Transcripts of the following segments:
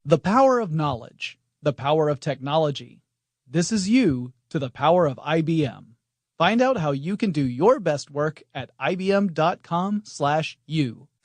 The power of knowledge, the power of technology. This is you to the power of IBM. Find out how you can do your best work at ibm.com/you.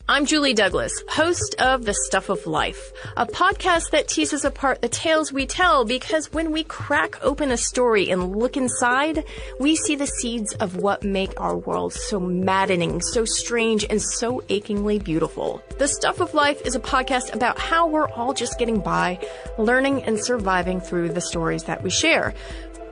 I'm Julie Douglas, host of The Stuff of Life, a podcast that teases apart the tales we tell because when we crack open a story and look inside, we see the seeds of what make our world so maddening, so strange, and so achingly beautiful. The Stuff of Life is a podcast about how we're all just getting by, learning and surviving through the stories that we share.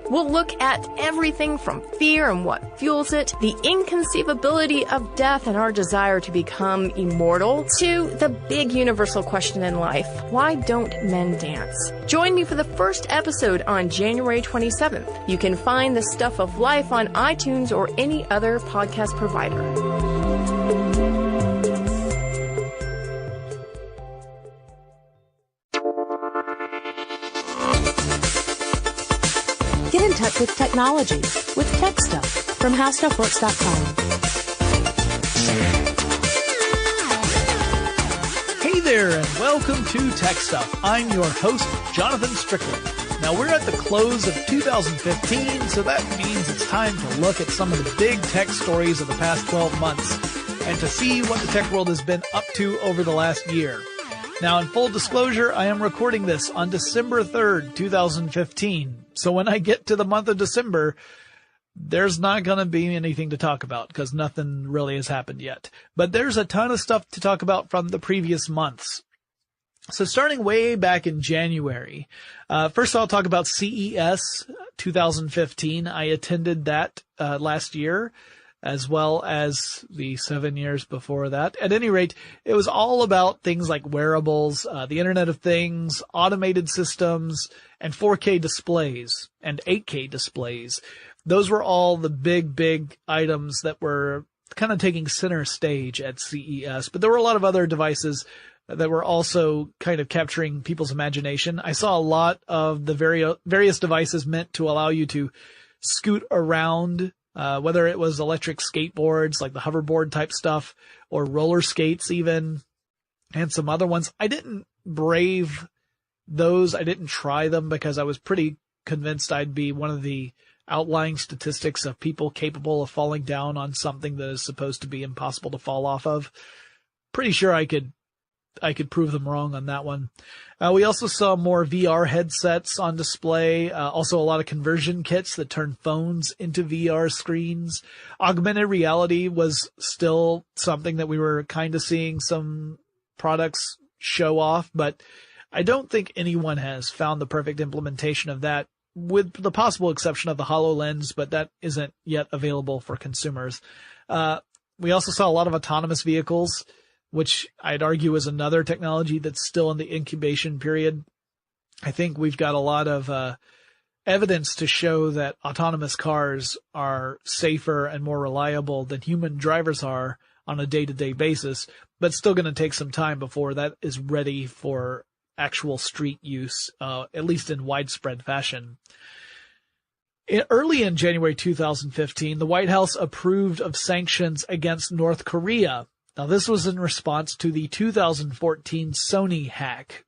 We'll look at everything from fear and what fuels it, the inconceivability of death and our desire to become immortal, to the big universal question in life, why don't men dance? Join me for the first episode on January 27th. You can find The Stuff of Life on iTunes or any other podcast provider. Get in touch with technology with TechStuff from HowStuffWorks.com. Hey there, and welcome to TechStuff. I'm your host, Jonathan Strickland. Now, we're at the close of 2015, so that means it's time to look at some of the big tech stories of the past 12 months and to see what the tech world has been up to over the last year. Now, in full disclosure, I am recording this on December 3rd, 2015. So when I get to the month of December, there's not going to be anything to talk about because nothing really has happened yet. But there's a ton of stuff to talk about from the previous months. So starting way back in January, first I'll talk about CES 2015. I attended that last year, as well as the 7 years before that. At any rate, it was all about things like wearables, the Internet of Things, automated systems, and 4K displays and 8K displays. Those were all the big items that were kind of taking center stage at CES. But there were a lot of other devices that were also kind of capturing people's imagination. I saw a lot of the various devices meant to allow you to scoot around, whether it was electric skateboards like the hoverboard type stuff or roller skates even, and some other ones. I didn't brave those. I didn't try them because I was pretty convinced I'd be one of the outlying statistics of people capable of falling down on something that is supposed to be impossible to fall off of. Pretty sure I could prove them wrong on that one. We also saw more VR headsets on display. Also a lot of conversion kits that turn phones into VR screens. Augmented reality was still something that we were kind of seeing some products show off, but I don't think anyone has found the perfect implementation of that, with the possible exception of the HoloLens, but that isn't yet available for consumers. We also saw a lot of autonomous vehicles, which I'd argue is another technology that's still in the incubation period. I think we've got a lot of evidence to show that autonomous cars are safer and more reliable than human drivers are on a day-to-day basis, but still going to take some time before that is ready for actual street use, at least in widespread fashion. Early in January 2015, the White House approved of sanctions against North Korea. Now, this was in response to the 2014 Sony hack.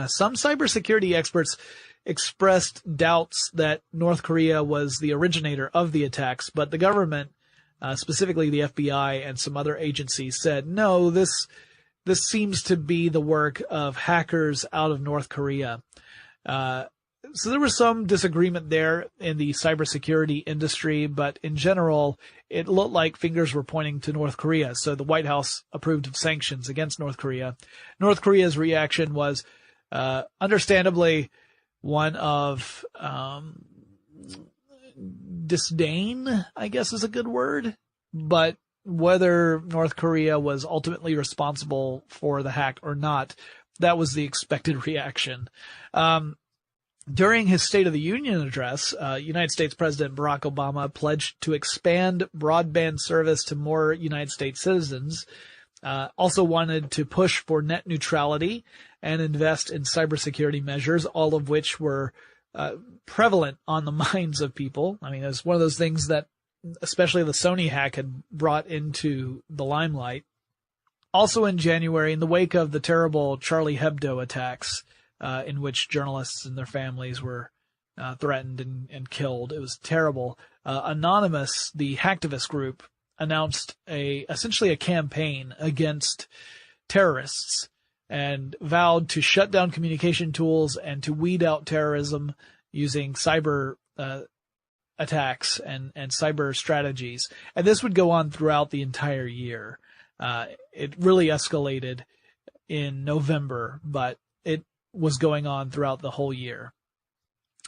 Some cybersecurity experts expressed doubts that North Korea was the originator of the attacks, but the government, specifically the FBI and some other agencies, said, no, this seems to be the work of hackers out of North Korea. So there was some disagreement there in the cybersecurity industry, but in general, it looked like fingers were pointing to North Korea. So the White House approved of sanctions against North Korea. North Korea's reaction was, understandably, one of disdain, I guess is a good word. But whether North Korea was ultimately responsible for the hack or not, that was the expected reaction. During his State of the Union address, United States President Barack Obama pledged to expand broadband service to more United States citizens, also wanted to push for net neutrality and invest in cybersecurity measures, all of which were prevalent on the minds of people. I mean, it was one of those things that especially the Sony hack had brought into the limelight. Also in January, in the wake of the terrible Charlie Hebdo attacks, in which journalists and their families were threatened and killed, it was terrible. Anonymous, the hacktivist group, announced essentially a campaign against terrorists and vowed to shut down communication tools and to weed out terrorism using cyber attacks and cyber strategies. And this would go on throughout the entire year. It really escalated in November, but it was going on throughout the whole year.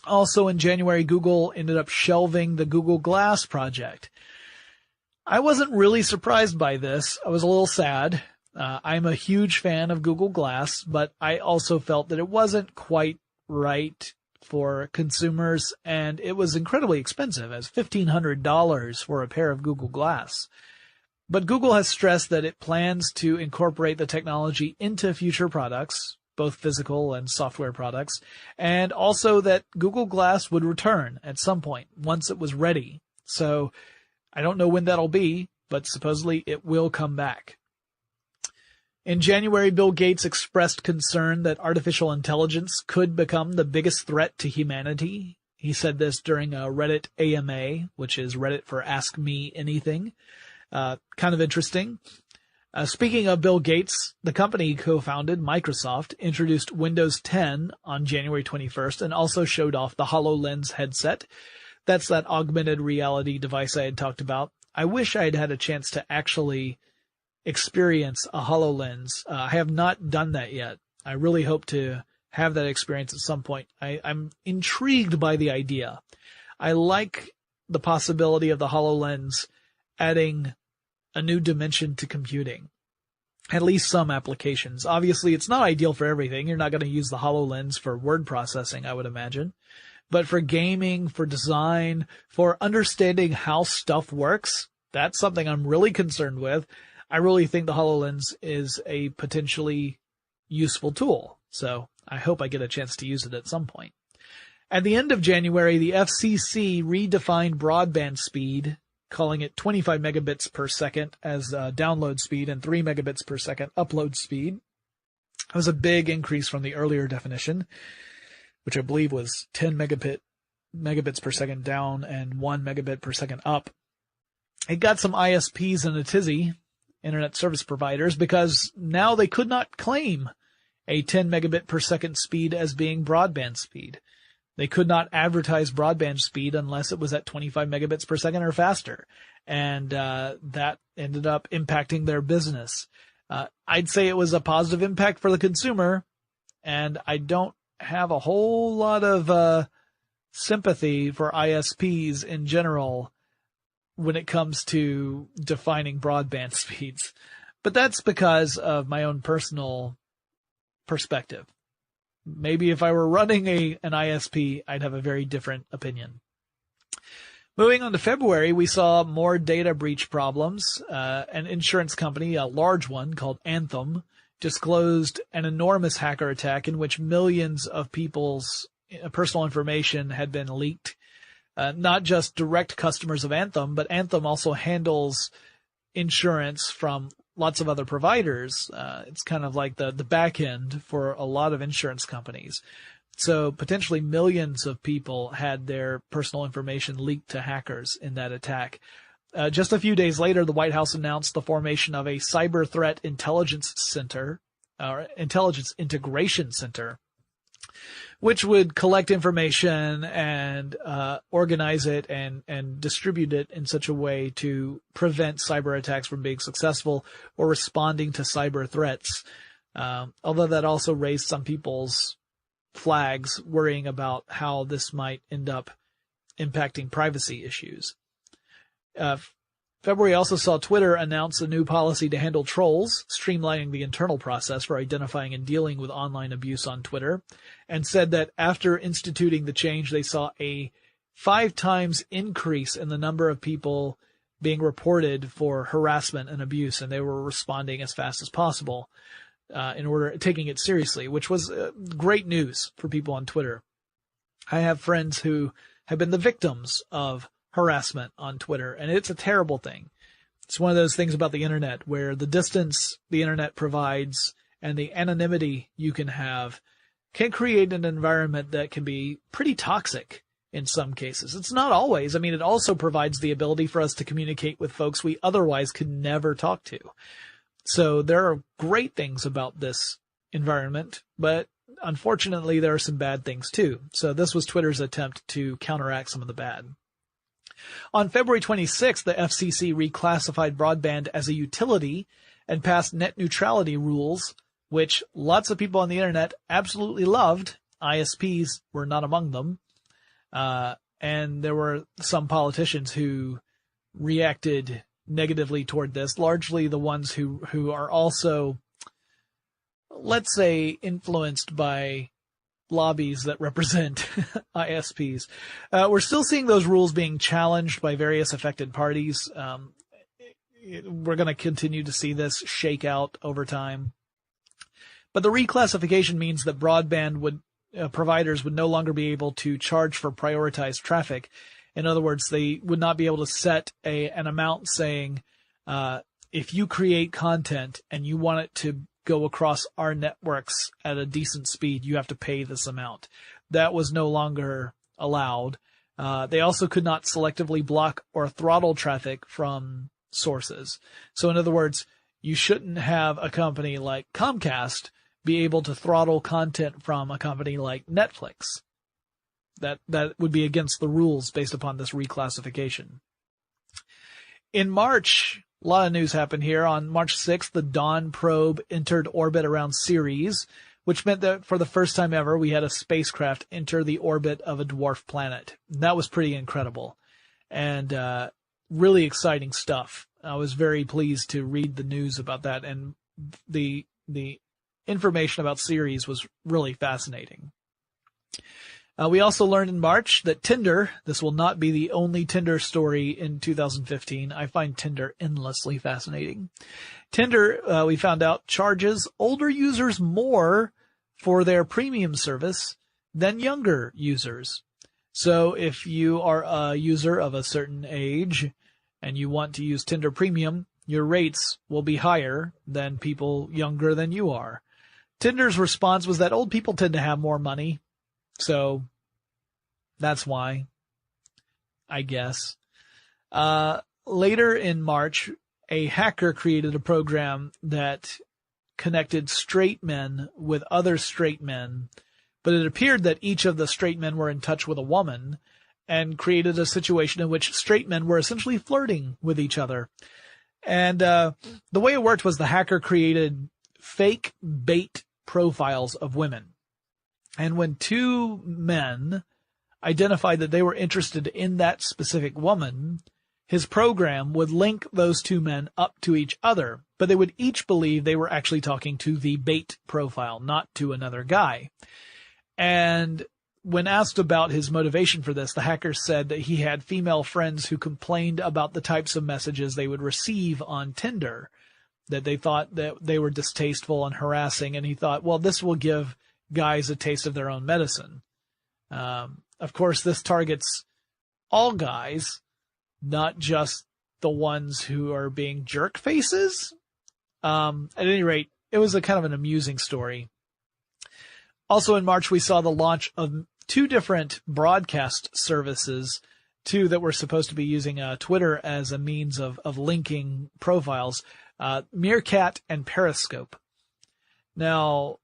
Also in January, Google ended up shelving the Google Glass project. I wasn't really surprised by this. I was a little sad. I'm a huge fan of Google Glass, but I also felt that it wasn't quite right for consumers, and it was incredibly expensive, as $1,500 for a pair of Google Glass. But Google has stressed that it plans to incorporate the technology into future products, both physical and software products, and also that Google Glass would return at some point once it was ready. So I don't know when that'll be, but supposedly it will come back. In January, Bill Gates expressed concern that artificial intelligence could become the biggest threat to humanity. He said this during a Reddit AMA, which is Reddit for Ask Me Anything. Kind of interesting. Speaking of Bill Gates, the company he co-founded, Microsoft, introduced Windows 10 on January 21st and also showed off the HoloLens headset. That's that augmented reality device I had talked about. I wish I had had a chance to actually experience a HoloLens. I have not done that yet. I really hope to have that experience at some point. I'm intrigued by the idea. I like the possibility of the HoloLens adding a new dimension to computing. At least some applications. Obviously, it's not ideal for everything. You're not going to use the HoloLens for word processing, I would imagine. But for gaming, for design, for understanding how stuff works, that's something I'm really concerned with. I really think the HoloLens is a potentially useful tool. So I hope I get a chance to use it at some point. At the end of January, the FCC redefined broadband speed, calling it 25 megabits per second as download speed and 3 megabits per second upload speed. It was a big increase from the earlier definition, which I believe was 10 megabits per second down and 1 megabit per second up. It got some ISPs in a tizzy, internet service providers, because now they could not claim a 10 megabit per second speed as being broadband speed. They could not advertise broadband speed unless it was at 25 megabits per second or faster. And that ended up impacting their business. I'd say it was a positive impact for the consumer, and I don't have a whole lot of sympathy for ISPs in general when it comes to defining broadband speeds. But that's because of my own personal perspective. Maybe if I were running an ISP, I'd have a very different opinion. Moving on to February, we saw more data breach problems. An insurance company, a large one called Anthem, disclosed an enormous hacker attack in which millions of people's personal information had been leaked. Not just direct customers of Anthem, but Anthem also handles insurance from lots of other providers. It's kind of like the back end for a lot of insurance companies. So potentially millions of people had their personal information leaked to hackers in that attack. Just a few days later, the White House announced the formation of a cyber threat intelligence center, or intelligence integration center, which would collect information and organize it and distribute it in such a way to prevent cyber attacks from being successful or responding to cyber threats. Although that also raised some people's flags worrying about how this might end up impacting privacy issues. February also saw Twitter announce a new policy to handle trolls, streamlining the internal process for identifying and dealing with online abuse on Twitter, and said that after instituting the change, they saw a 5 times increase in the number of people being reported for harassment and abuse, and they were responding as fast as possible taking it seriously, which was great news for people on Twitter. I have friends who have been the victims of harassment on Twitter, and it's a terrible thing. It's one of those things about the internet where the distance the internet provides and the anonymity you can have can create an environment that can be pretty toxic in some cases. It's not always. I mean, it also provides the ability for us to communicate with folks we otherwise could never talk to. So there are great things about this environment, but unfortunately there are some bad things too. So this was Twitter's attempt to counteract some of the bad. On February 26th, the FCC reclassified broadband as a utility and passed net neutrality rules, which lots of people on the internet absolutely loved. ISPs were not among them. And there were some politicians who reacted negatively toward this, largely the ones who are also, let's say, influenced by lobbies that represent ISPs. We're still seeing those rules being challenged by various affected parties. We're going to continue to see this shake out over time. But the reclassification means that broadband providers would no longer be able to charge for prioritized traffic. In other words, they would not be able to set an amount saying, if you create content and you want it to go across our networks at a decent speed, you have to pay this amount. That was no longer allowed. They also could not selectively block or throttle traffic from sources. So in other words, you shouldn't have a company like Comcast be able to throttle content from a company like Netflix. That would be against the rules based upon this reclassification. In March, a lot of news happened here. On March 6th, the Dawn probe entered orbit around Ceres, which meant that for the first time ever, we had a spacecraft enter the orbit of a dwarf planet. And that was pretty incredible and really exciting stuff. I was very pleased to read the news about that, and the information about Ceres was really fascinating. We also learned in March that Tinder, this will not be the only Tinder story in 2015. I find Tinder endlessly fascinating. Tinder, we found out, charges older users more for their premium service than younger users. So if you are a user of a certain age and you want to use Tinder Premium, your rates will be higher than people younger than you are. Tinder's response was that old people tend to have more money. So that's why, I guess. Later in March, a hacker created a program that connected straight men with other straight men, but it appeared that each of the straight men were in touch with a woman and created a situation in which straight men were essentially flirting with each other. And the way it worked was the hacker created fake bait profiles of women. And when two men identified that they were interested in that specific woman, his program would link those two men up to each other, but they would each believe they were actually talking to the bait profile, not to another guy. And when asked about his motivation for this, the hacker said that he had female friends who complained about the types of messages they would receive on Tinder, that they thought that they were distasteful and harassing, and he thought, well, this will give guys a taste of their own medicine. Of course, this targets all guys, not just the ones who are being jerk faces. At any rate, it was a kind of an amusing story. Also in March, we saw the launch of two different broadcast services, two that were supposed to be using Twitter as a means of linking profiles, Meerkat and Periscope. Now,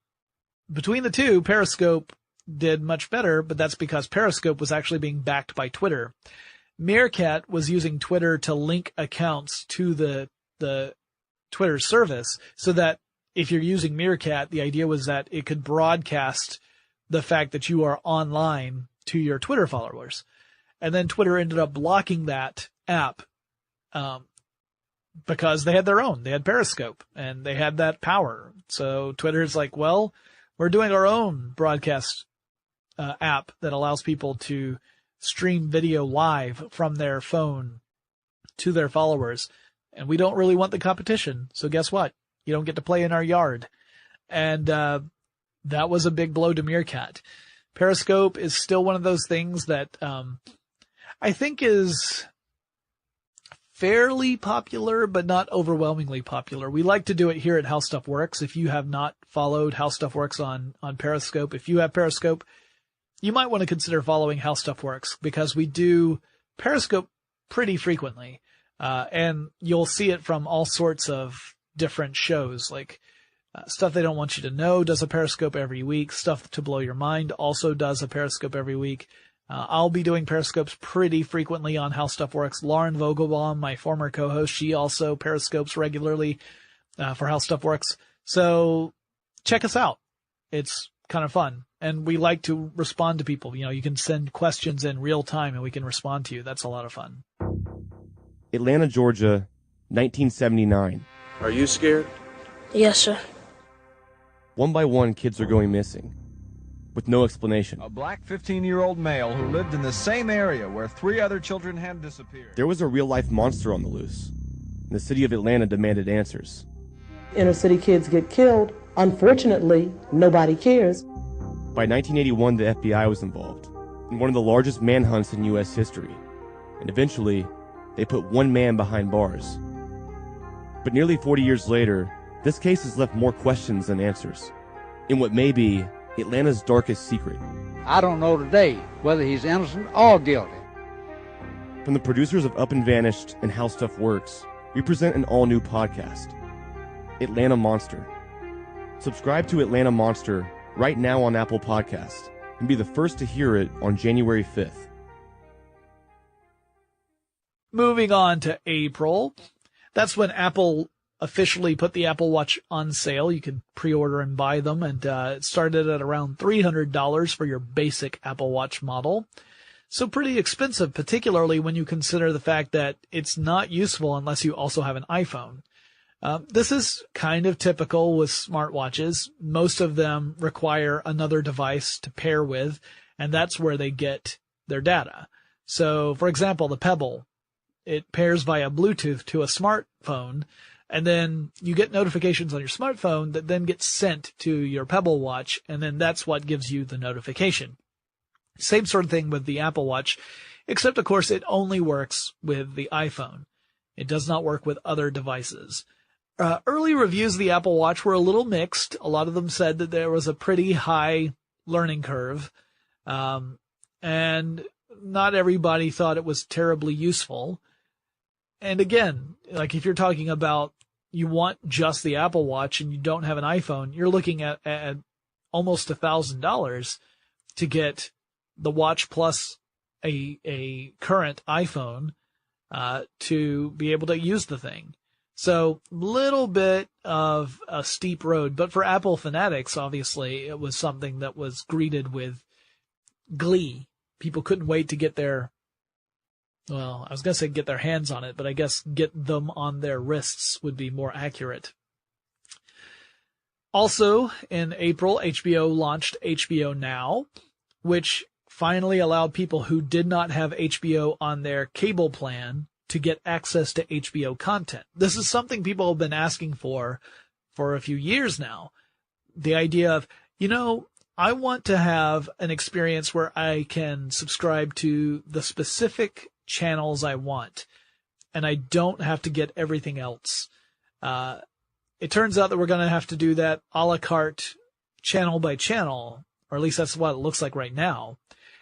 between the two, Periscope did much better, but that's because Periscope was actually being backed by Twitter. Meerkat was using Twitter to link accounts to the Twitter service so that if you're using Meerkat, the idea was that it could broadcast the fact that you are online to your Twitter followers. And then Twitter ended up blocking that app because they had their own. They had Periscope, and they had that power. So Twitter's like, well, we're doing our own broadcast app that allows people to stream video live from their phone to their followers. And we don't really want the competition. So guess what? You don't get to play in our yard. And that was a big blow to Meerkat. Periscope is still one of those things that I think is fairly popular, but not overwhelmingly popular. We like to do it here at How Stuff Works. If you have not followed How Stuff Works on Periscope, if you have Periscope, you might want to consider following How Stuff Works, because we do Periscope pretty frequently. And you'll see it from all sorts of different shows, like Stuff They Don't Want You to Know does a Periscope every week. Stuff to Blow Your Mind also does a Periscope every week. I'll be doing Periscopes pretty frequently on How Stuff Works. Lauren Vogelbaum, my former co-host, she also Periscopes regularly for How Stuff Works. So check us out. It's kind of fun. And we like to respond to people. You can send questions in real time and we can respond to you. That's a lot of fun. Atlanta, Georgia, 1979. Are you scared? Yes, sir. One by one, kids are going missing, with no explanation. A black 15-year-old male who lived in the same area where 3 other children had disappeared. There was a real-life monster on the loose, and the city of Atlanta demanded answers. Inner city kids get killed. Unfortunately, nobody cares. By 1981, the FBI was involved in one of the largest manhunts in U.S. history, and eventually, they put one man behind bars. But nearly 40 years later, this case has left more questions than answers, in what may be Atlanta's darkest secret. I don't know today whether he's innocent or guilty. From the producers of Up and Vanished and How Stuff Works, we present an all-new podcast, Atlanta Monster. Subscribe to Atlanta Monster right now on Apple Podcasts and be the first to hear it on January 5th. Moving on to April. That's when Apple officially put the Apple Watch on sale. You could pre-order and buy them, and it started at around $300 for your basic Apple Watch model. So pretty expensive, particularly when you consider the fact that it's not useful unless you also have an iPhone. This is kind of typical with smartwatches. Most of them require another device to pair with, and that's where they get their data. So, for example, the Pebble, it pairs via Bluetooth to a smartphone, and then you get notifications on your smartphone that then get sent to your Pebble Watch, and then that's what gives you the notification. Same sort of thing with the Apple Watch, except, of course, it only works with the iPhone. It does not work with other devices. Early reviews of the Apple Watch were a little mixed. A lot of them said that there was a pretty high learning curve, and not everybody thought it was terribly useful. And again, like if you're talking about you want just the Apple Watch and you don't have an iPhone, you're looking at almost $1,000 to get the watch plus a current iPhone to be able to use the thing. So little bit of a steep road, but for Apple fanatics, obviously it was something that was greeted with glee. People couldn't wait to get their, well, I was going to say get their hands on it, but I guess get them on their wrists would be more accurate. Also, in April, HBO launched HBO Now, which finally allowed people who did not have HBO on their cable plan to get access to HBO content. This is something people have been asking for a few years now. The idea of, I want to have an experience where I can subscribe to the specific channels I want, and I don't have to get everything else. It turns out that we're going to have to do that a la carte, channel by channel, or at least that's what it looks like right now.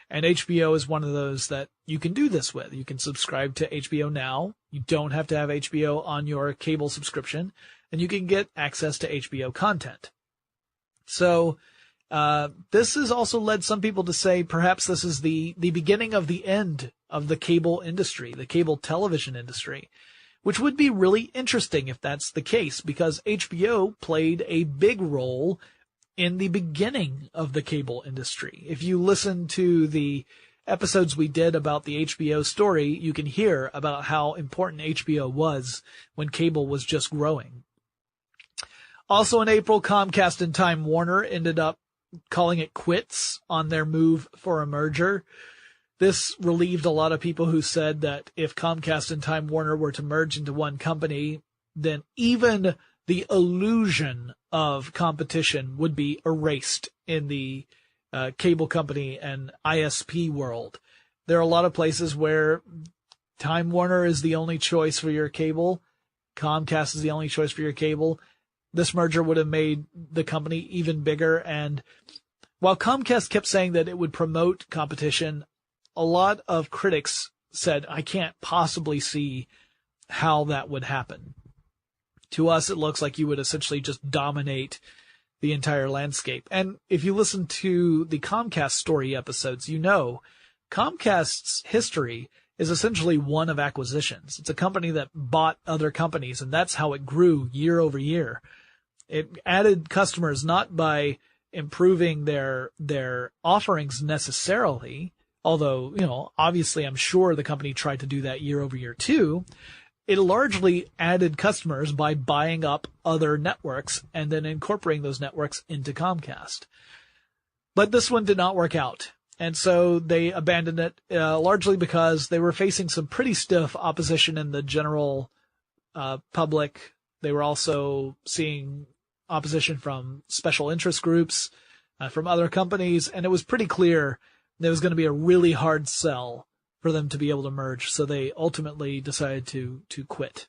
And HBO is one of those that you can do this with. You can subscribe to HBO Now. You don't have to have HBO on your cable subscription, and you can get access to HBO content. So this has also led some people to say perhaps this is the beginning of the end of the cable industry, the cable television industry, which would be really interesting if that's the case, because HBO played a big role in the beginning of the cable industry. If you listen to the episodes we did about the HBO story, you can hear about how important HBO was when cable was just growing. Also in April, Comcast and Time Warner ended up calling it quits on their move for a merger. This relieved a lot of people who said that if Comcast and Time Warner were to merge into one company, then even the illusion of competition would be erased in the cable company and ISP world. There are a lot of places where Time Warner is the only choice for your cable. Comcast is the only choice for your cable. This merger would have made the company even bigger. And while Comcast kept saying that it would promote competition, a lot of critics said, I can't possibly see how that would happen. To us, it looks like you would essentially just dominate the entire landscape. And if you listen to the Comcast story episodes, you know Comcast's history is essentially one of acquisitions. It's a company that bought other companies, and that's how it grew year over year. It added customers not by improving their offerings necessarily, although, obviously I'm sure the company tried to do that year over year too. It largely added customers by buying up other networks and then incorporating those networks into Comcast. But this one did not work out. And so they abandoned it, largely because they were facing some pretty stiff opposition in the general public. They were also seeing opposition from special interest groups, from other companies, and it was pretty clear there was going to be a really hard sell for them to be able to merge. So they ultimately decided to quit.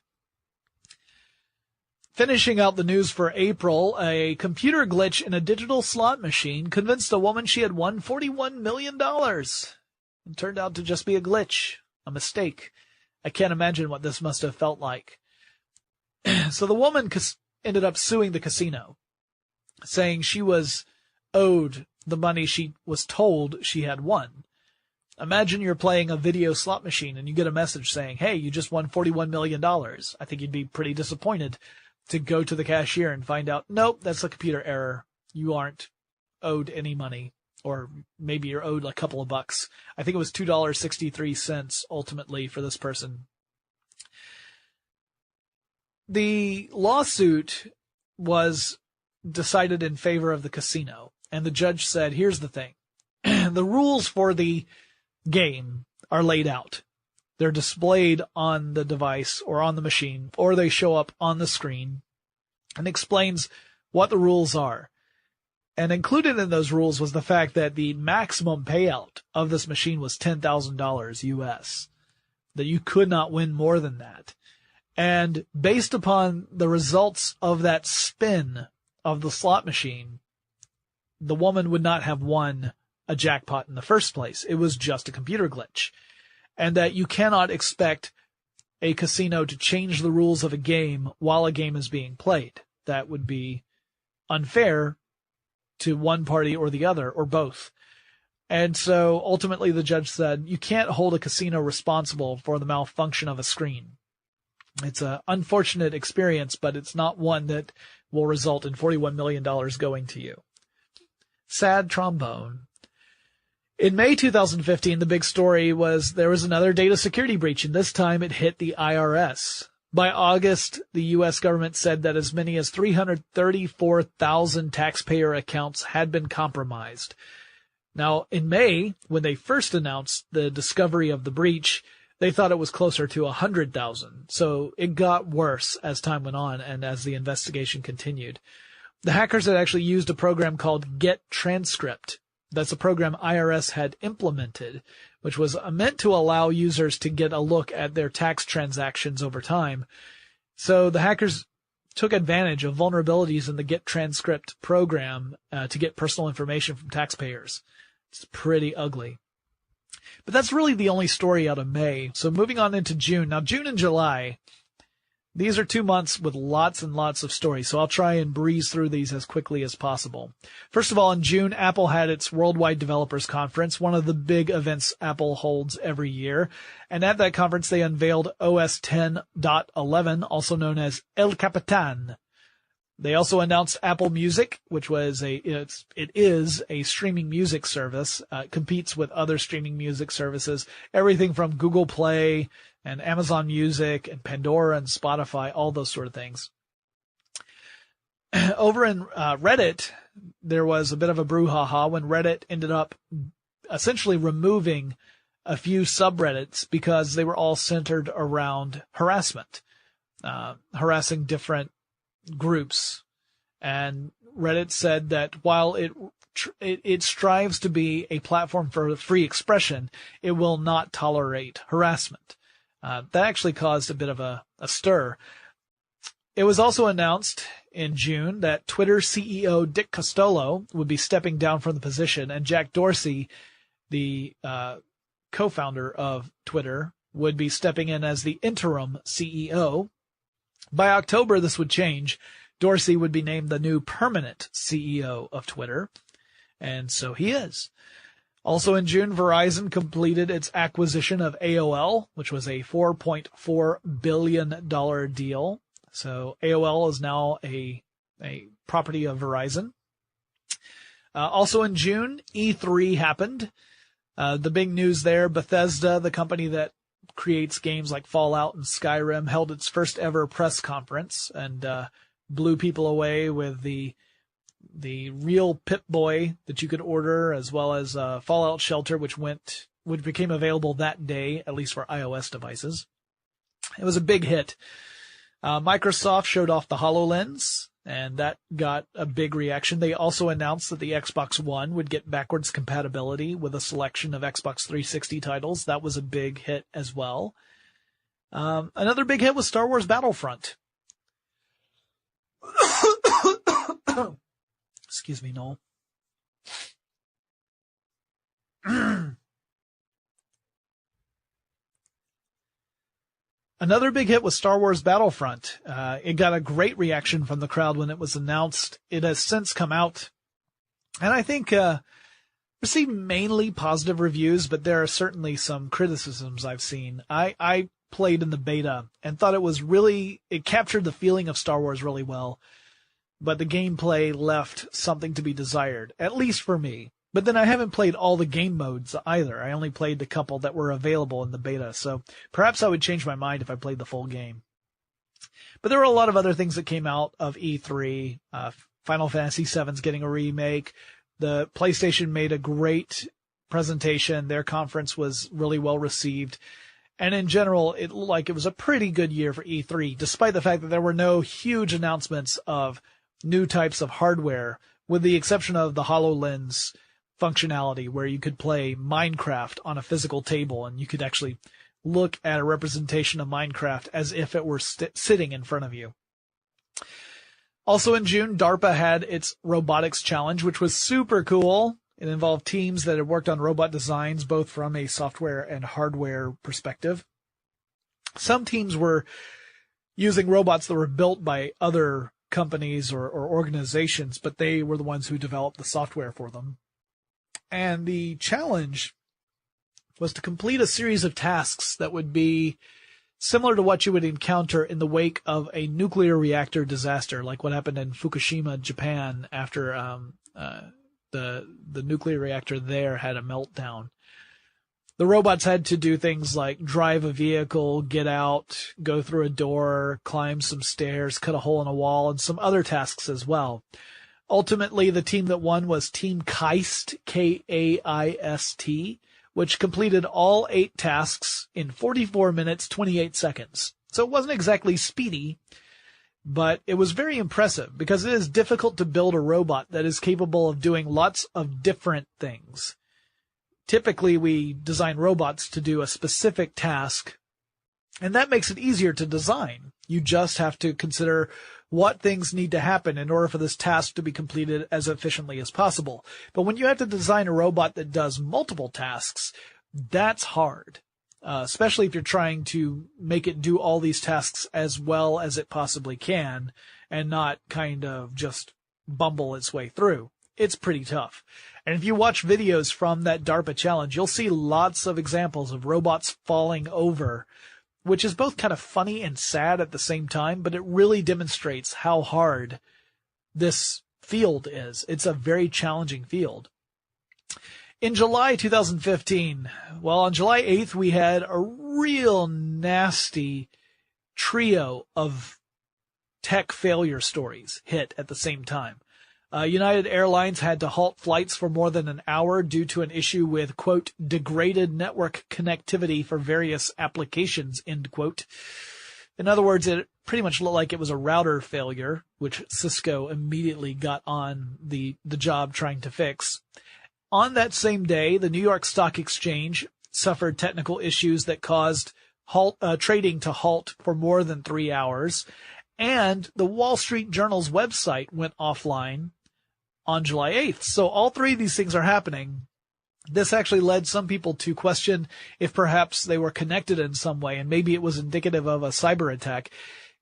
Finishing out the news for April, a computer glitch in a digital slot machine convinced a woman she had won $41 million. It turned out to just be a glitch, a mistake. I can't imagine what this must have felt like. So the woman ended up suing the casino, saying she was owed the money she was told she had won. Imagine you're playing a video slot machine and you get a message saying, hey, you just won $41 million. I think you'd be pretty disappointed to go to the cashier and find out, nope, that's a computer error. You aren't owed any money, or maybe you're owed a couple of bucks. I think it was $2.63 ultimately for this person. The lawsuit was decided in favor of the casino, and the judge said, here's the thing. The rules for the game are laid out. They're displayed on the device or on the machine, or they show up on the screen, and explains what the rules are. And included in those rules was the fact that the maximum payout of this machine was $10,000 US, that you could not win more than that. And based upon the results of that spin of the slot machine, the woman would not have won a jackpot in the first place. It was just a computer glitch. And that you cannot expect a casino to change the rules of a game while a game is being played. That would be unfair to one party or the other, or both. And so ultimately the judge said, you can't hold a casino responsible for the malfunction of a screen. It's an unfortunate experience, but it's not one that will result in $41 million going to you. Sad trombone. In May 2015, the big story was there was another data security breach, and this time it hit the IRS. By August, the U.S. government said that as many as 334,000 taxpayer accounts had been compromised. Now, in May, when they first announced the discovery of the breach, they thought it was closer to 100,000. So it got worse as time went on and as the investigation continued. The hackers had actually used a program called Get Transcript. That's a program IRS had implemented, which was meant to allow users to get a look at their tax transactions over time. So the hackers took advantage of vulnerabilities in the Get Transcript program to get personal information from taxpayers. It's pretty ugly. But that's really the only story out of May. So moving on into June. Now, June and July, these are 2 months with lots and lots of stories, so I'll try and breeze through these as quickly as possible. First of all, in June, Apple had its Worldwide Developers Conference, one of the big events Apple holds every year. And at that conference, they unveiled OS 10.11, also known as El Capitan. They also announced Apple Music, which was it is a streaming music service. It competes with other streaming music services, everything from Google Play and Amazon Music and Pandora and Spotify, all those sort of things. Over in Reddit, there was a bit of a brouhaha when Reddit ended up essentially removing a few subreddits because they were all centered around harassment, harassing different groups. And Reddit said that while it strives to be a platform for free expression, it will not tolerate harassment. That actually caused a bit of a stir. It was also announced in June that Twitter CEO Dick Costolo would be stepping down from the position, and Jack Dorsey, the co-founder of Twitter, would be stepping in as the interim CEO. By October, this would change. Dorsey would be named the new permanent CEO of Twitter, and so he is. Also in June, Verizon completed its acquisition of AOL, which was a $4.4 billion deal. So AOL is now a property of Verizon. Also in June, E3 happened. The big news there, Bethesda, the company that creates games like Fallout and Skyrim, held its first ever press conference and blew people away with the real Pip-Boy that you could order, as well as Fallout Shelter, which became available that day, at least for iOS devices. It was a big hit. Microsoft showed off the HoloLens, and that got a big reaction. They also announced that the Xbox One would get backwards compatibility with a selection of Xbox 360 titles. That was a big hit as well. Another big hit was Star Wars Battlefront. Excuse me, Noel. Another big hit was Star Wars Battlefront. It got a great reaction from the crowd when it was announced. It has since come out, and I think received mainly positive reviews, but there are certainly some criticisms I've seen. I played in the beta and thought it captured the feeling of Star Wars really well, but the gameplay left something to be desired, at least for me. But then I haven't played all the game modes either. I only played the couple that were available in the beta, so perhaps I would change my mind if I played the full game. But there were a lot of other things that came out of E3. Final Fantasy VII's getting a remake. The PlayStation made a great presentation. Their conference was really well received. And in general, it looked like it was a pretty good year for E3, despite the fact that there were no huge announcements of new types of hardware, with the exception of the HoloLens functionality where you could play Minecraft on a physical table and you could actually look at a representation of Minecraft as if it were sitting in front of you. Also in June, DARPA had its robotics challenge, which was super cool. It involved teams that had worked on robot designs, both from a software and hardware perspective. Some teams were using robots that were built by other companies or organizations, but they were the ones who developed the software for them. And the challenge was to complete a series of tasks that would be similar to what you would encounter in the wake of a nuclear reactor disaster, like what happened in Fukushima, Japan, after the nuclear reactor there had a meltdown. The robots had to do things like drive a vehicle, get out, go through a door, climb some stairs, cut a hole in a wall, and some other tasks as well. Ultimately, the team that won was Team KAIST, K-A-I-S-T, which completed all 8 tasks in 44 minutes, 28 seconds. So it wasn't exactly speedy, but it was very impressive because it is difficult to build a robot that is capable of doing lots of different things. Typically, we design robots to do a specific task, and that makes it easier to design. You just have to consider what things need to happen in order for this task to be completed as efficiently as possible. But when you have to design a robot that does multiple tasks, that's hard, especially if you're trying to make it do all these tasks as well as it possibly can and not kind of just bumble its way through. It's pretty tough. And if you watch videos from that DARPA challenge, you'll see lots of examples of robots falling over, which is both kind of funny and sad at the same time, but it really demonstrates how hard this field is. It's a very challenging field. In July 2015, well, on July 8th, we had a real nasty trio of tech failure stories hit at the same time. United Airlines had to halt flights for more than an hour due to an issue with, quote, degraded network connectivity for various applications, end quote. In other words, it pretty much looked like it was a router failure, which Cisco immediately got on the job trying to fix. On that same day, the New York Stock Exchange suffered technical issues that caused trading to halt for more than 3 hours. And the Wall Street Journal's website went offline on July 8th. So all three of these things are happening. This actually led some people to question if perhaps they were connected in some way, and maybe it was indicative of a cyber attack.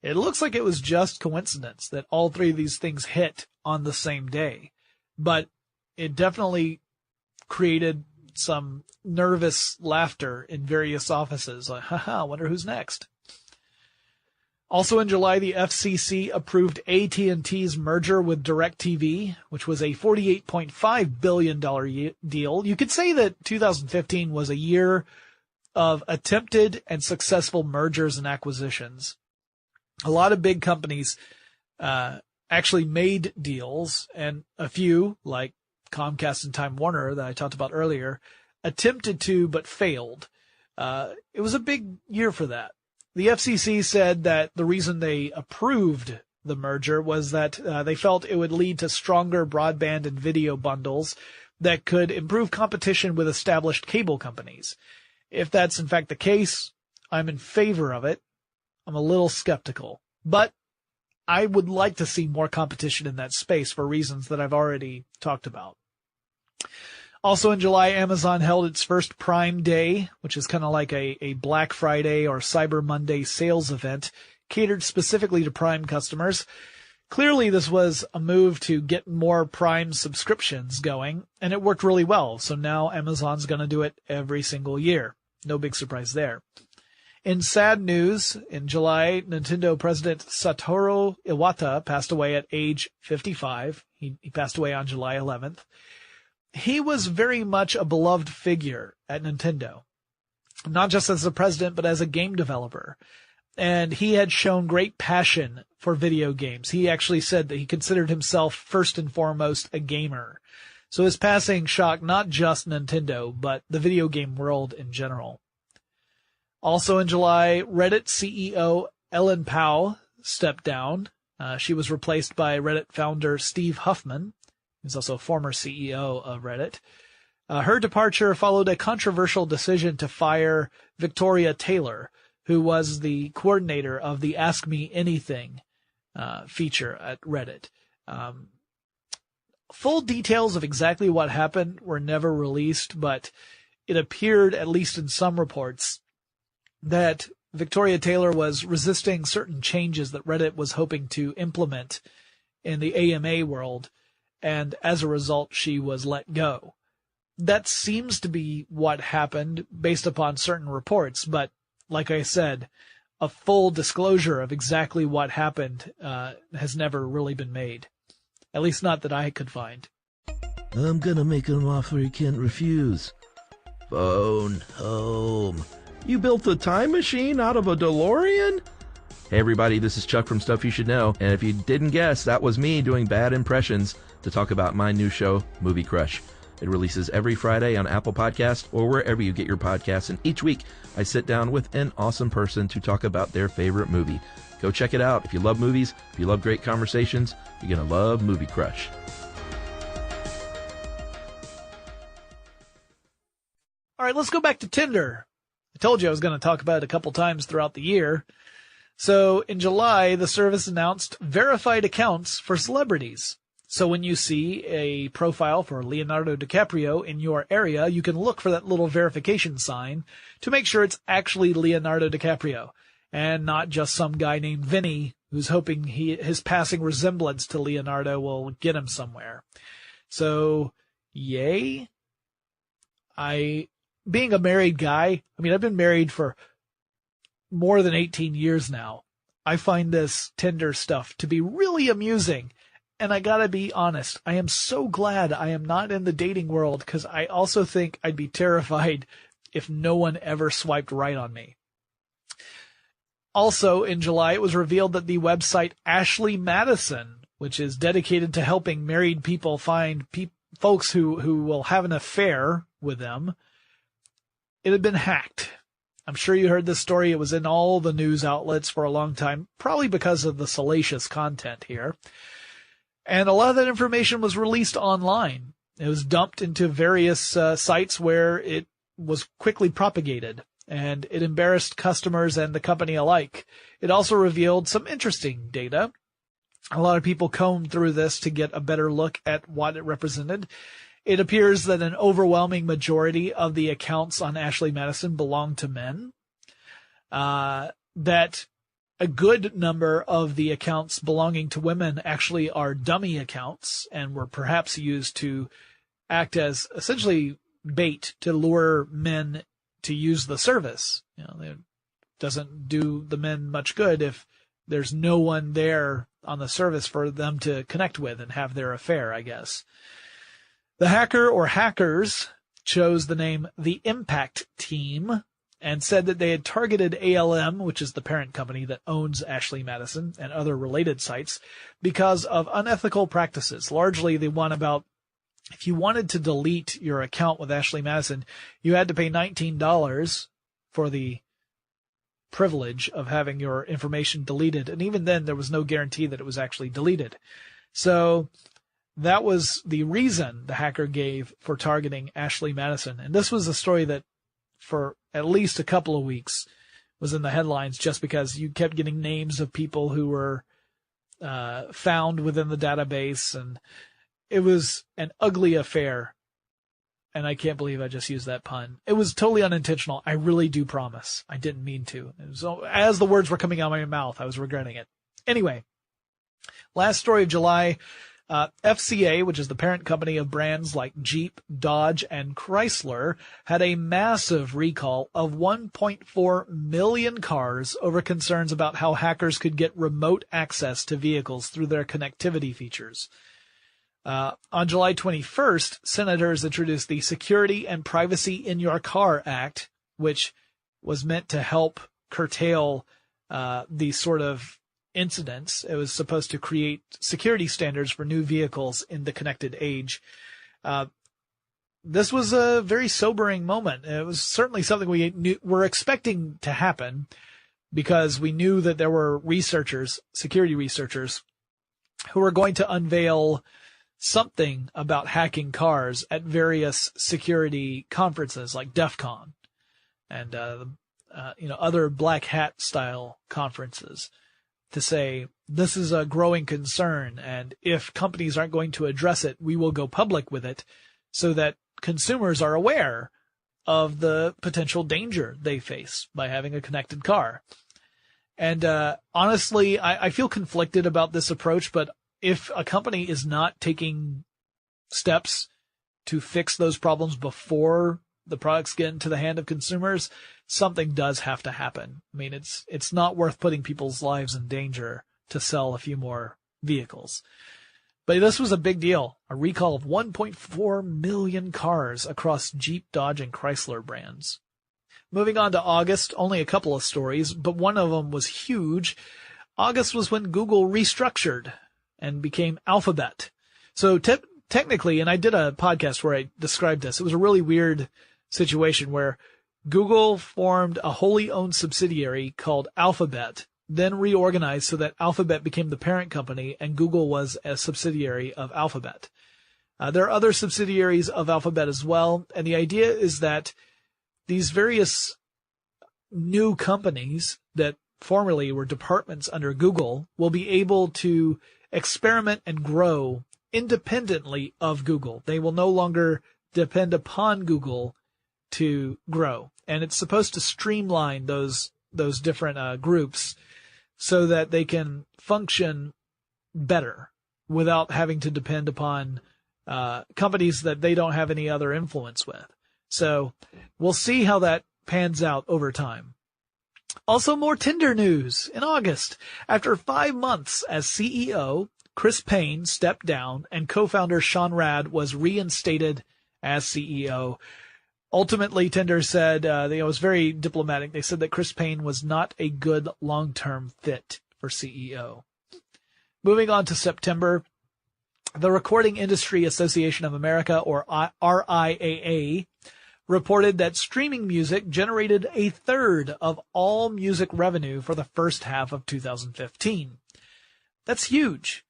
It looks like it was just coincidence that all three of these things hit on the same day. But it definitely created some nervous laughter in various offices. Like, haha, wonder who's next. Also in July, the FCC approved AT&T's merger with DirecTV, which was a $48.5 billion deal. You could say that 2015 was a year of attempted and successful mergers and acquisitions. A lot of big companies actually made deals, and a few, like Comcast and Time Warner that I talked about earlier, attempted to but failed. It was a big year for that. The FCC said that the reason they approved the merger was that they felt it would lead to stronger broadband and video bundles that could improve competition with established cable companies. If that's in fact the case, I'm in favor of it. I'm a little skeptical, but I would like to see more competition in that space for reasons that I've already talked about. Also in July, Amazon held its first Prime Day, which is kind of like a Black Friday or Cyber Monday sales event catered specifically to Prime customers. Clearly, this was a move to get more Prime subscriptions going, and it worked really well. So now Amazon's going to do it every single year. No big surprise there. In sad news, in July, Nintendo President Satoru Iwata passed away at age 55. He passed away on July 11th. He was very much a beloved figure at Nintendo, not just as the president, but as a game developer. And he had shown great passion for video games. He actually said that he considered himself first and foremost a gamer. So his passing shocked not just Nintendo, but the video game world in general. Also in July, Reddit CEO Ellen Pao stepped down. She was replaced by Reddit founder Steve Huffman. He's also a former CEO of Reddit. Her departure followed a controversial decision to fire Victoria Taylor, who was the coordinator of the Ask Me Anything feature at Reddit. Full details of exactly what happened were never released, but it appeared, at least in some reports, that Victoria Taylor was resisting certain changes that Reddit was hoping to implement in the AMA world, and as a result, she was let go. That seems to be what happened based upon certain reports, but like I said, a full disclosure of exactly what happened has never really been made. At least not that I could find. I'm gonna make him an offer he can't refuse. Phone home. You built a time machine out of a DeLorean? Hey everybody, this is Chuck from Stuff You Should Know, and if you didn't guess, that was me doing bad impressions to talk about my new show, Movie Crush. It releases every Friday on Apple Podcasts or wherever you get your podcasts, and each week I sit down with an awesome person to talk about their favorite movie. Go check it out. If you love movies, if you love great conversations, you're going to love Movie Crush. All right, let's go back to Tinder. I told you I was going to talk about it a couple times throughout the year. So in July, the service announced verified accounts for celebrities. So when you see a profile for Leonardo DiCaprio in your area, you can look for that little verification sign to make sure it's actually Leonardo DiCaprio and not just some guy named Vinny who's hoping his passing resemblance to Leonardo will get him somewhere. So, yay. Being a married guy, I've been married for more than 18 years now. I find this Tinder stuff to be really amusing. And I gotta be honest, I am so glad I am not in the dating world, because I also think I'd be terrified if no one ever swiped right on me. Also, in July, it was revealed that the website Ashley Madison, which is dedicated to helping married people find folks who will have an affair with them, it had been hacked. I'm sure you heard this story. It was in all the news outlets for a long time, probably because of the salacious content here. And a lot of that information was released online. It was dumped into various sites where it was quickly propagated. and it embarrassed customers and the company alike. It also revealed some interesting data. A lot of people combed through this to get a better look at what it represented. It appears that an overwhelming majority of the accounts on Ashley Madison belong to men. That a good number of the accounts belonging to women actually are dummy accounts and were perhaps used to act as essentially bait to lure men to use the service. It doesn't do the men much good if there's no one there on the service for them to connect with and have their affair, I guess. The hacker or hackers chose the name The Impact Team and said that they had targeted ALM, which is the parent company that owns Ashley Madison and other related sites, because of unethical practices. Largely the one about if you wanted to delete your account with Ashley Madison, you had to pay $19 for the privilege of having your information deleted. And even then, there was no guarantee that it was actually deleted. So that was the reason the hacker gave for targeting Ashley Madison. And this was a story that for at least a couple of weeks was in the headlines just because you kept getting names of people who were found within the database. And it was an ugly affair. And I can't believe I just used that pun. It was totally unintentional. I really do promise. I didn't mean to. So as the words were coming out of my mouth, I was regretting it. Anyway, last story of July, FCA, which is the parent company of brands like Jeep, Dodge, and Chrysler, had a massive recall of 1.4 million cars over concerns about how hackers could get remote access to vehicles through their connectivity features. On July 21st, senators introduced the Security and Privacy in Your Car Act, which was meant to help curtail these sort of incidents. It was supposed to create security standards for new vehicles in the connected age. This was a very sobering moment. It was certainly something we were expecting to happen because we knew that there were researchers, security researchers, who were going to unveil something about hacking cars at various security conferences like DEF CON and other black hat style conferences to say this is a growing concern, and if companies aren't going to address it, we will go public with it so that consumers are aware of the potential danger they face by having a connected car. And honestly, I feel conflicted about this approach, but if a company is not taking steps to fix those problems before the products get into the hand of consumers, something does have to happen. I mean, it's not worth putting people's lives in danger to sell a few more vehicles. But this was a big deal, a recall of 1.4 million cars across Jeep, Dodge, and Chrysler brands. Moving on to August, only a couple of stories, but one of them was huge. August was when Google restructured and became Alphabet. So technically, and I did a podcast where I described this, it was a really weird situation where Google formed a wholly owned subsidiary called Alphabet, then reorganized so that Alphabet became the parent company and Google was a subsidiary of Alphabet. There are other subsidiaries of Alphabet as well, and the idea is that these various new companies that formerly were departments under Google will be able to experiment and grow independently of Google. They will no longer depend upon Google to grow. And it's supposed to streamline those different groups so that they can function better without having to depend upon companies that they don't have any other influence with. So we'll see how that pans out over time. Also, more Tinder news in August. After 5 months as CEO, Chris Payne stepped down and co-founder Sean Rad was reinstated as CEO. Ultimately, Tinder said, it was very diplomatic. They said that Chris Payne was not a good long-term fit for CEO. Moving on to September, the Recording Industry Association of America, or RIAA, reported that streaming music generated a third of all music revenue for the first half of 2015. That's huge.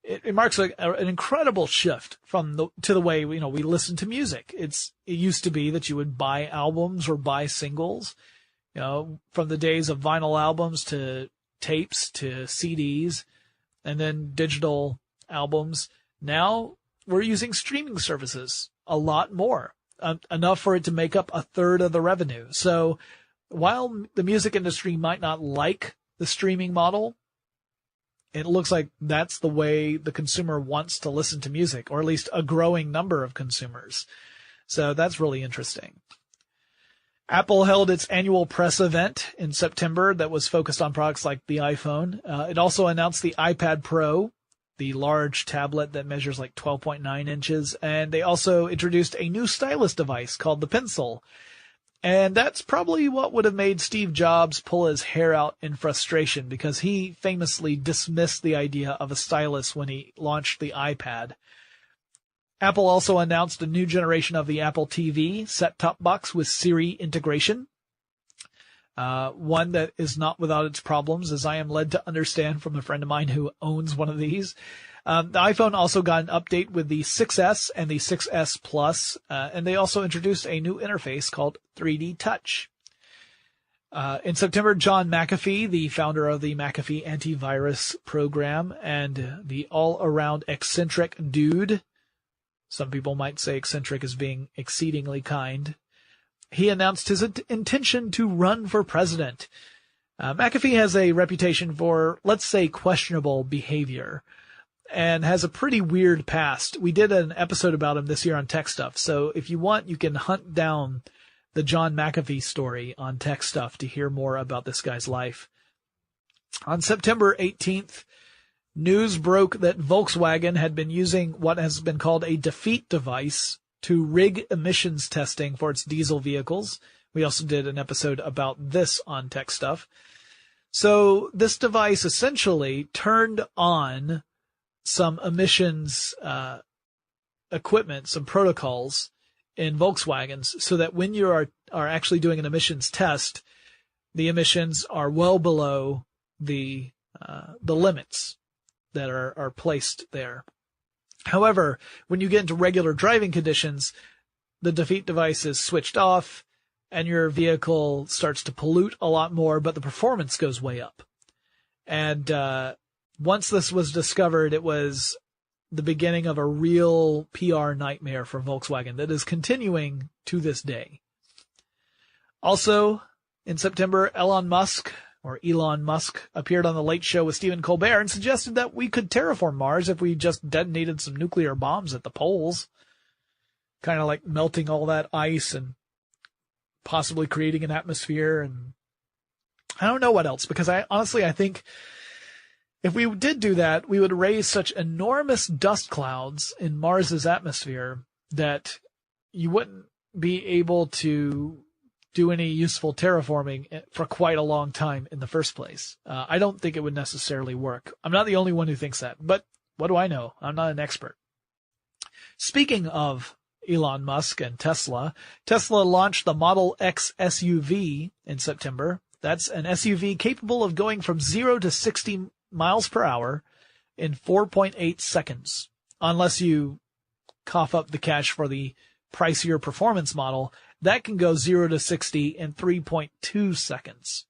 It marks an incredible shift to the way we listen to music. It used to be that you would buy albums or buy singles, from the days of vinyl albums to tapes to CDs and then digital albums. Now we're using streaming services a lot more, enough for it to make up a third of the revenue. So while the music industry might not like the streaming model, it looks like that's the way the consumer wants to listen to music, or at least a growing number of consumers. So that's really interesting. Apple held its annual press event in September that was focused on products like the iPhone. It also announced the iPad Pro, the large tablet that measures like 12.9 inches. And they also introduced a new stylus device called the Pencil. And that's probably what would have made Steve Jobs pull his hair out in frustration, because he famously dismissed the idea of a stylus when he launched the iPad. Apple also announced a new generation of the Apple TV set-top box with Siri integration. One that is not without its problems, as I am led to understand from a friend of mine who owns one of these. The iPhone also got an update with the 6S and the 6S Plus, and they also introduced a new interface called 3D Touch. In September, John McAfee, the founder of the McAfee antivirus program and the all-around eccentric dude, some people might say eccentric as being exceedingly kind, he announced his intention to run for president. McAfee has a reputation for, let's say, questionable behavior, and has a pretty weird past. We did an episode about him this year on TechStuff, so if you want, you can hunt down the John McAfee story on TechStuff to hear more about this guy's life. On September 18th, news broke that Volkswagen had been using what has been called a defeat device to rig emissions testing for its diesel vehicles. We also did an episode about this on TechStuff. So this device essentially turned on some emissions equipment, some protocols in Volkswagens, so that when you are actually doing an emissions test, the emissions are well below the limits that are placed there. However, when you get into regular driving conditions, the defeat device is switched off and your vehicle starts to pollute a lot more, but the performance goes way up. And once this was discovered, it was the beginning of a real PR nightmare for Volkswagen that is continuing to this day. Also, in September, Elon Musk appeared on The Late Show with Stephen Colbert and suggested that we could terraform Mars if we just detonated some nuclear bombs at the poles. Kind of like melting all that ice and possibly creating an atmosphere. And I don't know what else, because I think if we did do that, we would raise such enormous dust clouds in Mars's atmosphere that you wouldn't be able to do any useful terraforming for quite a long time in the first place. I don't think it would necessarily work. I'm not the only one who thinks that, but what do I know? I'm not an expert. Speaking of Elon Musk and Tesla launched the Model X SUV in September. That's an SUV capable of going from 0 to 60 miles per hour in 4.8 seconds. Unless you cough up the cash for the pricier performance model, that can go 0 to 60 in 3.2 seconds.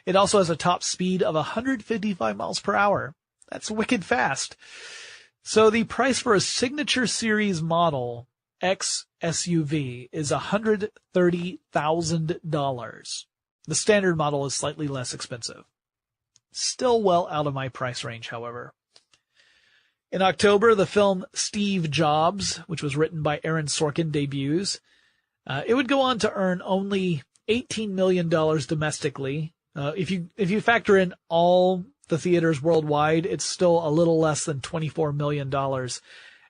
It also has a top speed of 155 miles per hour. That's wicked fast. So the price for a signature series model X SUV is $130,000. The standard model is slightly less expensive. Still well out of my price range, however. In October, the film Steve Jobs, which was written by Aaron Sorkin, debuts. It would go on to earn only $18 million domestically. If you factor in all the theaters worldwide, it's still a little less than $24 million.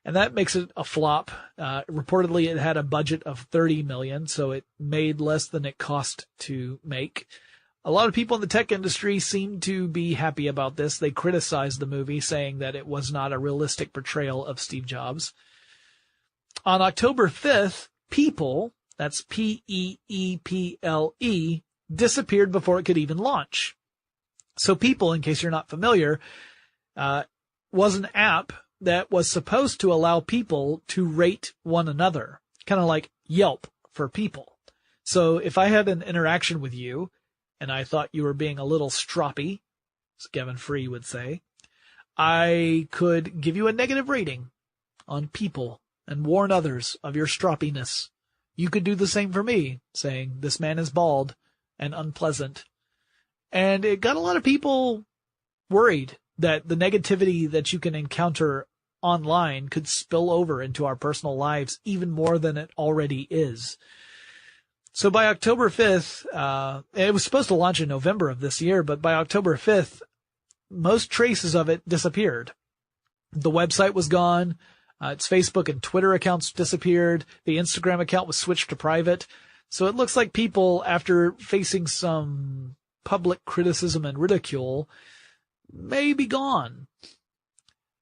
And that makes it a flop. Reportedly, it had a budget of $30 million, so it made less than it cost to make. A lot of people in the tech industry seem to be happy about this. They criticized the movie, saying that it was not a realistic portrayal of Steve Jobs. On October 5th, People, that's P-E-E-P-L-E, disappeared before it could even launch. So People, in case you're not familiar, was an app that was supposed to allow people to rate one another, kind of like Yelp for people. So if I had an interaction with you, and I thought you were being a little stroppy, as Kevin Free would say, I could give you a negative rating on People and warn others of your stroppiness. You could do the same for me, saying this man is bald and unpleasant. And it got a lot of people worried that the negativity that you can encounter online could spill over into our personal lives even more than it already is. So by October 5th, it was supposed to launch in November of this year, but by October 5th, most traces of it disappeared. The website was gone. Its Facebook and Twitter accounts disappeared. The Instagram account was switched to private. So it looks like People, after facing some public criticism and ridicule, may be gone.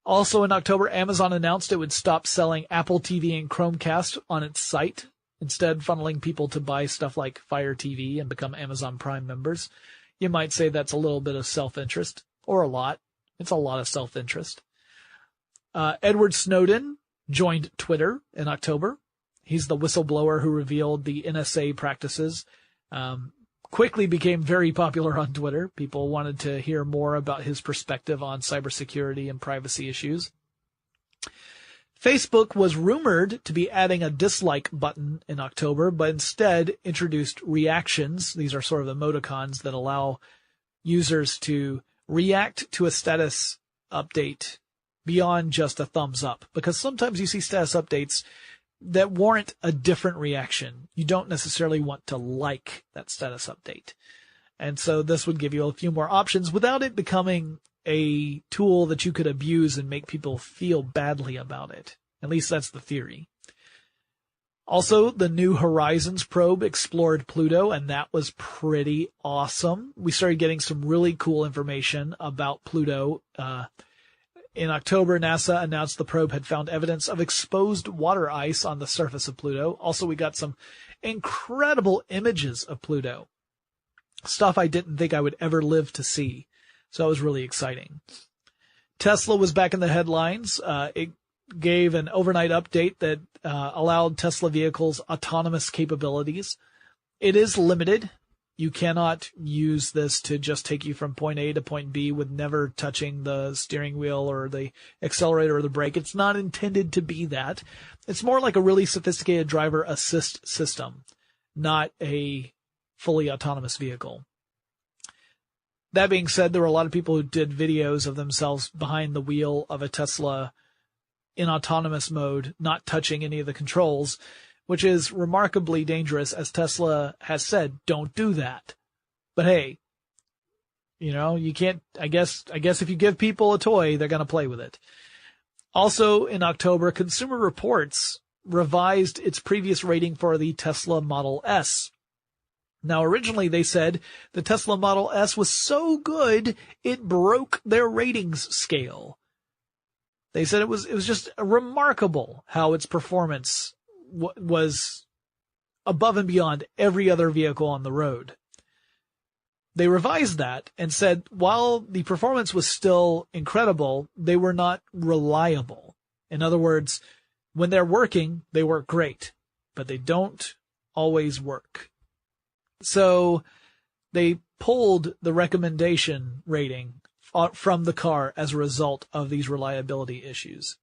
Also in October, Amazon announced it would stop selling Apple TV and Chromecast on its site, instead funneling people to buy stuff like Fire TV and become Amazon Prime members. You might say that's a little bit of self-interest, or a lot. It's a lot of self-interest. Edward Snowden joined Twitter in October. He's the whistleblower who revealed the NSA practices. Quickly became very popular on Twitter. People wanted to hear more about his perspective on cybersecurity and privacy issues. Facebook was rumored to be adding a dislike button in October, but instead introduced reactions. These are sort of emoticons that allow users to react to a status update beyond just a thumbs up, because sometimes you see status updates that warrant a different reaction. You don't necessarily want to like that status update. And so this would give you a few more options without it becoming a tool that you could abuse and make people feel badly about it. At least that's the theory. Also, the New Horizons probe explored Pluto, and that was pretty awesome. We started getting some really cool information about Pluto. In October, NASA announced the probe had found evidence of exposed water ice on the surface of Pluto. Also, we got some incredible images of Pluto. Stuff I didn't think I would ever live to see. So that was really exciting. Tesla was back in the headlines. It gave an overnight update that allowed Tesla vehicles autonomous capabilities. It is limited. You cannot use this to just take you from point A to point B with never touching the steering wheel or the accelerator or the brake. It's not intended to be that. It's more like a really sophisticated driver assist system, not a fully autonomous vehicle. That being said, there were a lot of people who did videos of themselves behind the wheel of a Tesla in autonomous mode, not touching any of the controls, which is remarkably dangerous, as Tesla has said, don't do that. But hey, you can't, I guess if you give people a toy, they're going to play with it. Also in October, Consumer Reports revised its previous rating for the Tesla Model S. Now, originally they said the Tesla Model S was so good, it broke their ratings scale. They said it was just remarkable how its performance was above and beyond every other vehicle on the road. They revised that and said while the performance was still incredible, they were not reliable. In other words, when they're working, they work great, but they don't always work. So they pulled the recommendation rating from the car as a result of these reliability issues.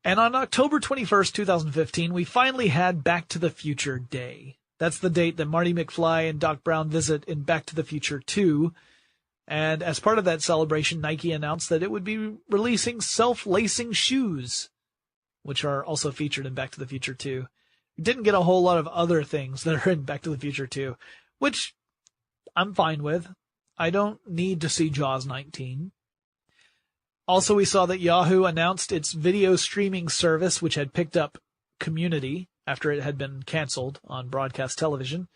And on October 21st, 2015, we finally had Back to the Future Day. That's the date that Marty McFly and Doc Brown visit in Back to the Future 2. And as part of that celebration, Nike announced that it would be releasing self-lacing shoes, which are also featured in Back to the Future 2. We didn't get a whole lot of other things that are in Back to the Future 2, which I'm fine with. I don't need to see Jaws 19. Also, we saw that Yahoo announced its video streaming service, which had picked up Community after it had been canceled on broadcast television.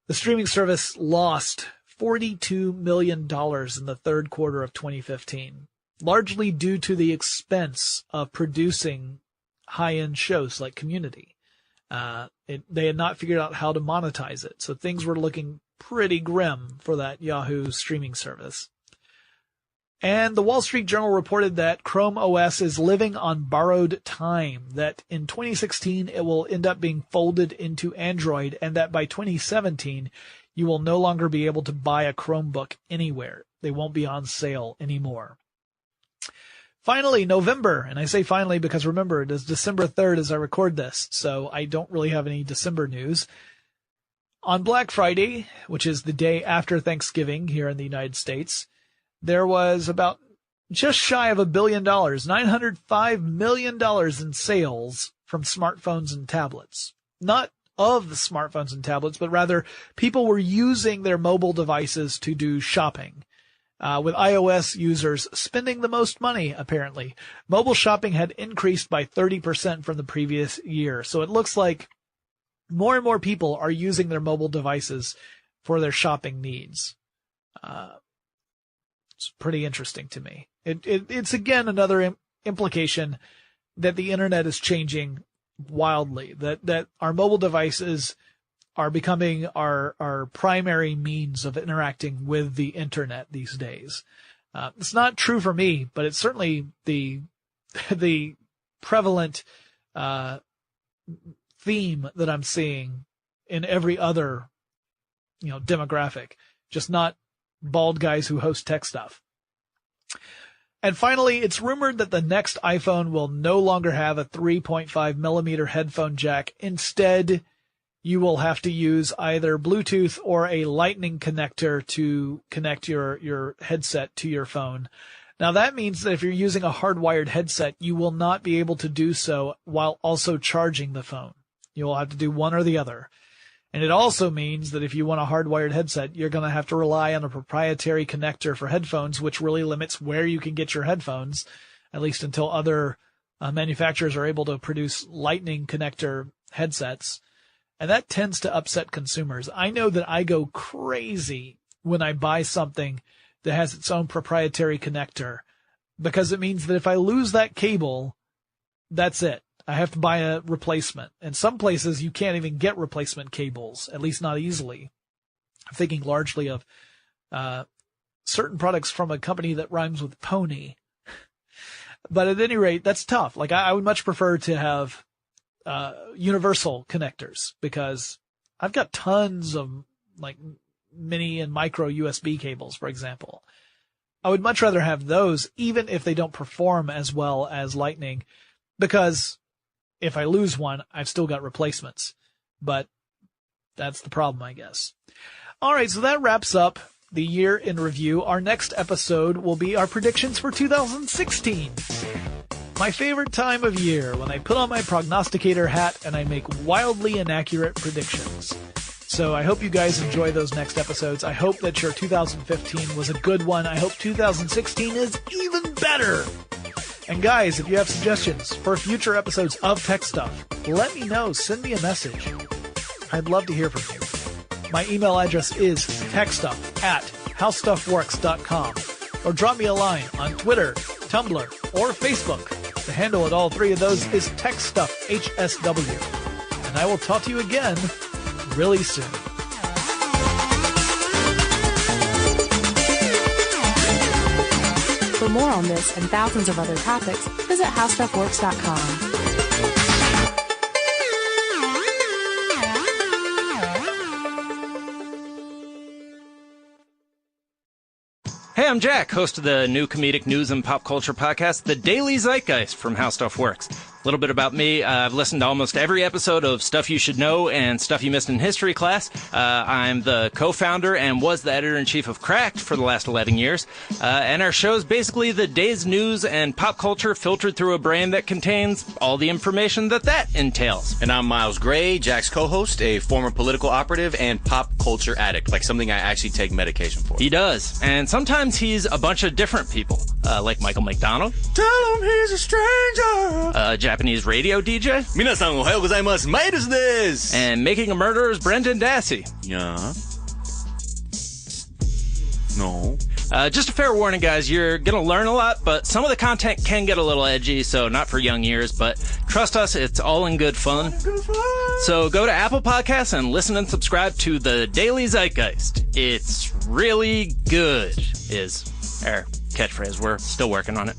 The streaming service lost $42 million in the third quarter of 2015, largely due to the expense of producing high-end shows like Community. They had not figured out how to monetize it, so things were looking pretty grim for that Yahoo streaming service. And the Wall Street Journal reported that Chrome OS is living on borrowed time, that in 2016 it will end up being folded into Android, and that by 2017 you will no longer be able to buy a Chromebook anywhere. They won't be on sale anymore. Finally, November, and I say finally because remember, it is December 3rd as I record this, so I don't really have any December news. On Black Friday, which is the day after Thanksgiving here in the United States, there was about just shy of $1 billion, $905 million in sales from smartphones and tablets. Not of the smartphones and tablets, but rather people were using their mobile devices to do shopping. With iOS users spending the most money, apparently. Mobile shopping had increased by 30% from the previous year. So it looks like more and more people are using their mobile devices for their shopping needs. It's pretty interesting to me. It's again another implication that the internet is changing wildly, that our mobile devices are becoming our primary means of interacting with the internet these days. It's not true for me, but it's certainly the prevalent theme that I'm seeing in every other, demographic, just not bald guys who host TechStuff. And finally, it's rumored that the next iPhone will no longer have a 3.5 millimeter headphone jack. Instead, you will have to use either Bluetooth or a Lightning connector to connect your headset to your phone. Now that means that if you're using a hardwired headset, you will not be able to do so while also charging the phone. You will have to do one or the other. And it also means that if you want a hardwired headset, you're going to have to rely on a proprietary connector for headphones, which really limits where you can get your headphones, at least until other manufacturers are able to produce Lightning connector headsets. And that tends to upset consumers. I know that I go crazy when I buy something that has its own proprietary connector, because it means that if I lose that cable, that's it. I have to buy a replacement. In some places, you can't even get replacement cables, at least not easily. I'm thinking largely of certain products from a company that rhymes with pony. But at any rate, that's tough. Like I would much prefer to have universal connectors, because I've got tons of like mini and micro USB cables, for example. I would much rather have those, even if they don't perform as well as Lightning, because if I lose one, I've still got replacements. But that's the problem, I guess. All right, so that wraps up the year in review. Our next episode will be our predictions for 2016. My favorite time of year, when I put on my prognosticator hat and I make wildly inaccurate predictions. So I hope you guys enjoy those next episodes. I hope that your 2015 was a good one. I hope 2016 is even better. And guys, if you have suggestions for future episodes of TechStuff, let me know. Send me a message. I'd love to hear from you. My email address is techstuff@howstuffworks.com, or drop me a line on Twitter, Tumblr, or Facebook. The handle at all three of those is TechStuffHSW. And I will talk to you again really soon. For more on this and thousands of other topics, visit howstuffworks.com. Hey, I'm Jack, host of the new comedic news and pop culture podcast, The Daily Zeitgeist from How Stuff Works. A little bit about me. I've listened to almost every episode of Stuff You Should Know and Stuff You Missed in History Class. I'm the co-founder and was the editor-in-chief of Cracked for the last 11 years. And our show is basically the day's news and pop culture filtered through a brain that contains all the information that entails. And I'm Miles Gray, Jack's co-host, a former political operative and pop culture addict, like something I actually take medication for. He does. And sometimes he's a bunch of different people, like Michael McDonald. Tell him he's a stranger. Japanese radio DJ. Minasan ohayou gozaimasu, Midas desu. And Making a Murderer's Brendan Dassey. Yeah. No. Just a fair warning, guys, you're gonna learn a lot, but some of the content can get a little edgy, so not for young ears, but trust us, it's all in good fun. So go to Apple Podcasts and listen and subscribe to The Daily Zeitgeist. It's really good, is our catchphrase. We're still working on it.